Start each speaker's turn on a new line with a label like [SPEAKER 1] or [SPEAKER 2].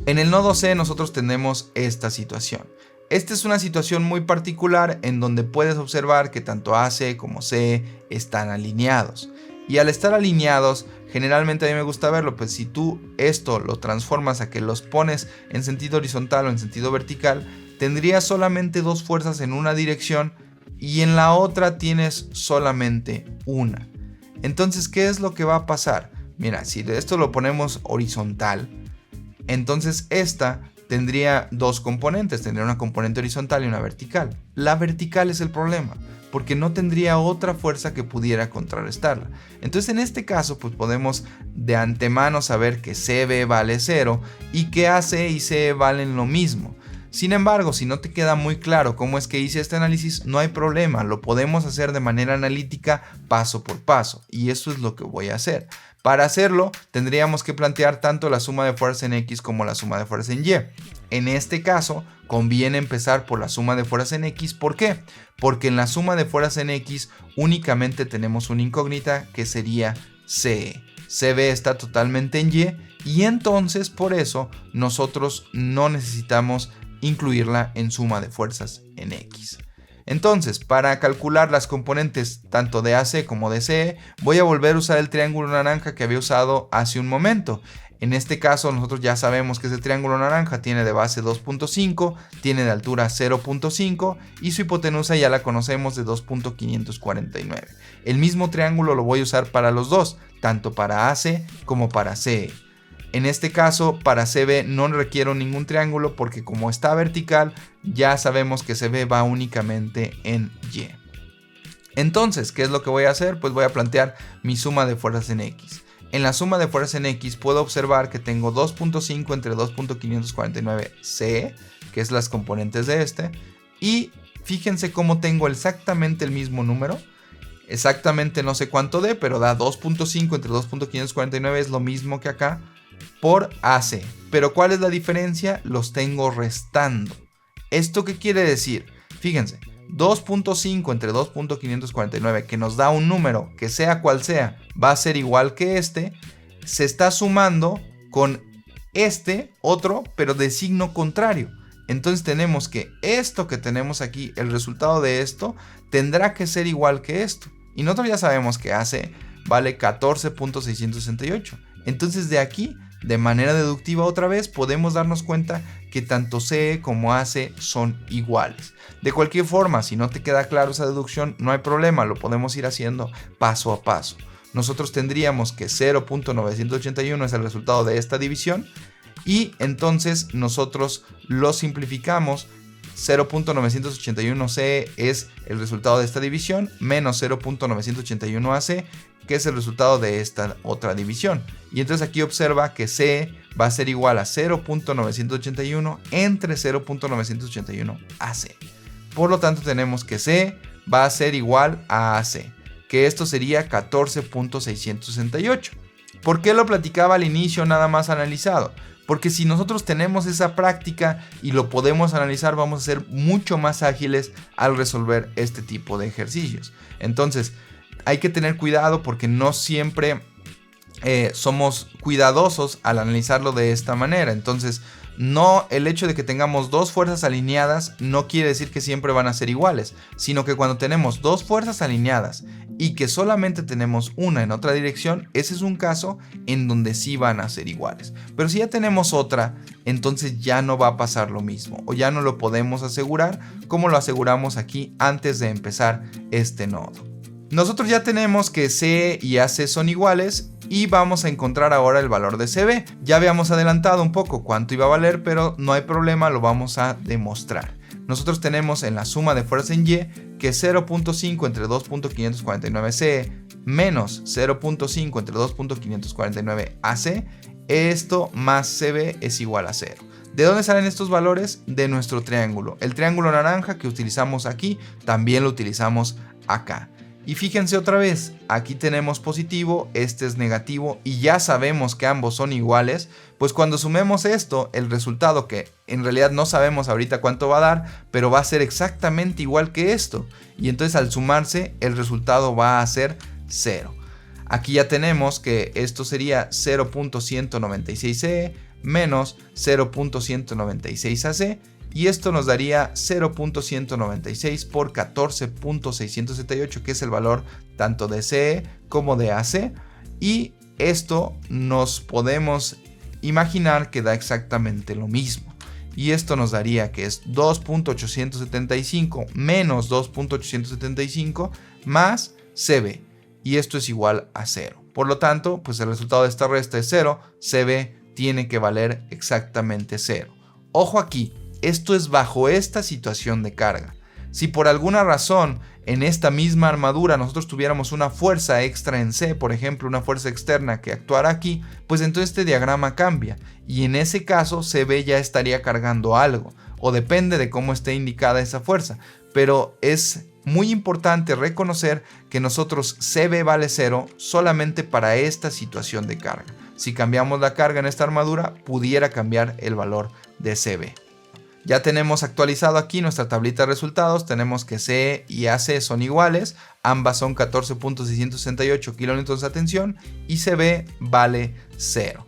[SPEAKER 1] En el nodo C nosotros tenemos esta situación. Esta es una situación muy particular en donde puedes observar que tanto AC como CE están alineados. Y al estar alineados, generalmente a mí me gusta verlo, pues si tú esto lo transformas a que los pones en sentido horizontal o en sentido vertical, tendrías solamente dos fuerzas en una dirección y en la otra tienes solamente una. Entonces, ¿qué es lo que va a pasar? Mira, si esto lo ponemos horizontal, entonces esta tendría dos componentes, tendría una componente horizontal y una vertical. La vertical es el problema, porque no tendría otra fuerza que pudiera contrarrestarla. Entonces en este caso pues podemos de antemano saber que CB vale 0 y que AC y CE valen lo mismo. Sin embargo, si no te queda muy claro cómo es que hice este análisis, no hay problema, lo podemos hacer de manera analítica paso por paso, y eso es lo que voy a hacer. Para hacerlo, tendríamos que plantear tanto la suma de fuerzas en X como la suma de fuerzas en Y. En este caso, conviene empezar por la suma de fuerzas en X. ¿Por qué? Porque en la suma de fuerzas en X únicamente tenemos una incógnita que sería CE. CB está totalmente en y entonces por eso nosotros no necesitamos incluirla en suma de fuerzas en X. Entonces, para calcular las componentes tanto de AC como de CE, voy a volver a usar el triángulo naranja que había usado hace un momento. En este caso, nosotros ya sabemos que ese triángulo naranja tiene de base 2.5, tiene de altura 0.5 y su hipotenusa ya la conocemos de 2.549. El mismo triángulo lo voy a usar para los dos, tanto para AC como para CE. En este caso, para CB no requiero ningún triángulo porque como está vertical, ya sabemos que CB va únicamente en Y. Entonces, ¿qué es lo que voy a hacer? Pues voy a plantear mi suma de fuerzas en X. En la suma de fuerzas en X puedo observar que tengo 2.5 entre 2.549 CE, que es las componentes de este, y fíjense cómo tengo exactamente el mismo número. Exactamente no sé cuánto dé, pero da 2.5 entre 2.549 es lo mismo que acá, por AC. Pero ¿cuál es la diferencia? Los tengo restando. ¿Esto qué quiere decir? Fíjense, 2.5 entre 2.549, que nos da un número que sea cual sea, va a ser igual que este, se está sumando con este otro, pero de signo contrario. Entonces tenemos que esto que tenemos aquí, el resultado de esto, tendrá que ser igual que esto. Y nosotros ya sabemos que AC vale 14.668. Entonces de aquí, de manera deductiva otra vez, podemos darnos cuenta que tanto CE como AC son iguales. De cualquier forma, si no te queda claro esa deducción, no hay problema, lo podemos ir haciendo paso a paso. Nosotros tendríamos que 0.981 es el resultado de esta división y entonces nosotros lo simplificamos. 0.981 CE es el resultado de esta división menos 0.981 AC, que es el resultado de esta otra división. Y entonces aquí observa que CE va a ser igual a 0.981 entre 0.981 AC. Por lo tanto tenemos que CE va a ser igual a AC, que esto sería 14.668. ¿Por qué lo platicaba al inicio nada más analizado? Porque si nosotros tenemos esa práctica y lo podemos analizar, vamos a ser mucho más ágiles al resolver este tipo de ejercicios. Entonces, hay que tener cuidado porque no siempre somos cuidadosos al analizarlo de esta manera. Entonces, no, el hecho de que tengamos dos fuerzas alineadas no quiere decir que siempre van a ser iguales, sino que cuando tenemos dos fuerzas alineadas y que solamente tenemos una en otra dirección, ese es un caso en donde sí van a ser iguales. Pero si ya tenemos otra, entonces ya no va a pasar lo mismo, o ya no lo podemos asegurar como lo aseguramos aquí antes de empezar este nodo. Nosotros ya tenemos que CE y AC son iguales y vamos a encontrar ahora el valor de CB. Ya habíamos adelantado un poco cuánto iba a valer, pero no hay problema, lo vamos a demostrar. Nosotros tenemos en la suma de fuerzas en Y que 0.5 entre 2.549 CE menos 0.5 entre 2.549 AC, esto más CB es igual a 0. ¿De dónde salen estos valores? De nuestro triángulo. El triángulo naranja que utilizamos aquí, también lo utilizamos acá. Y fíjense otra vez, aquí tenemos positivo, este es negativo y ya sabemos que ambos son iguales, pues cuando sumemos esto, el resultado que en realidad no sabemos ahorita cuánto va a dar, pero va a ser exactamente igual que esto. Y entonces al sumarse, el resultado va a ser 0. Aquí ya tenemos que esto sería 0.196 CE menos 0.196 AC, y esto nos daría 0.196 por 14.678, que es el valor tanto de CE como de AC, y esto nos podemos imaginar que da exactamente lo mismo. Y esto nos daría que es 2.875 menos 2.875 más CB. Y esto es igual a 0. Por lo tanto, pues el resultado de esta resta es 0. CB tiene que valer exactamente 0. Ojo aquí, esto es bajo esta situación de carga. Si por alguna razón en esta misma armadura nosotros tuviéramos una fuerza extra en C, por ejemplo una fuerza externa que actuara aquí, pues entonces este diagrama cambia y en ese caso CB ya estaría cargando algo, o depende de cómo esté indicada esa fuerza, pero es muy importante reconocer que nosotros CB vale 0 solamente para esta situación de carga. Si cambiamos la carga en esta armadura, pudiera cambiar el valor de CB. Ya tenemos actualizado aquí nuestra tablita de resultados, tenemos que CE y AC son iguales, ambas son 14.668 kN de tensión y CB vale 0.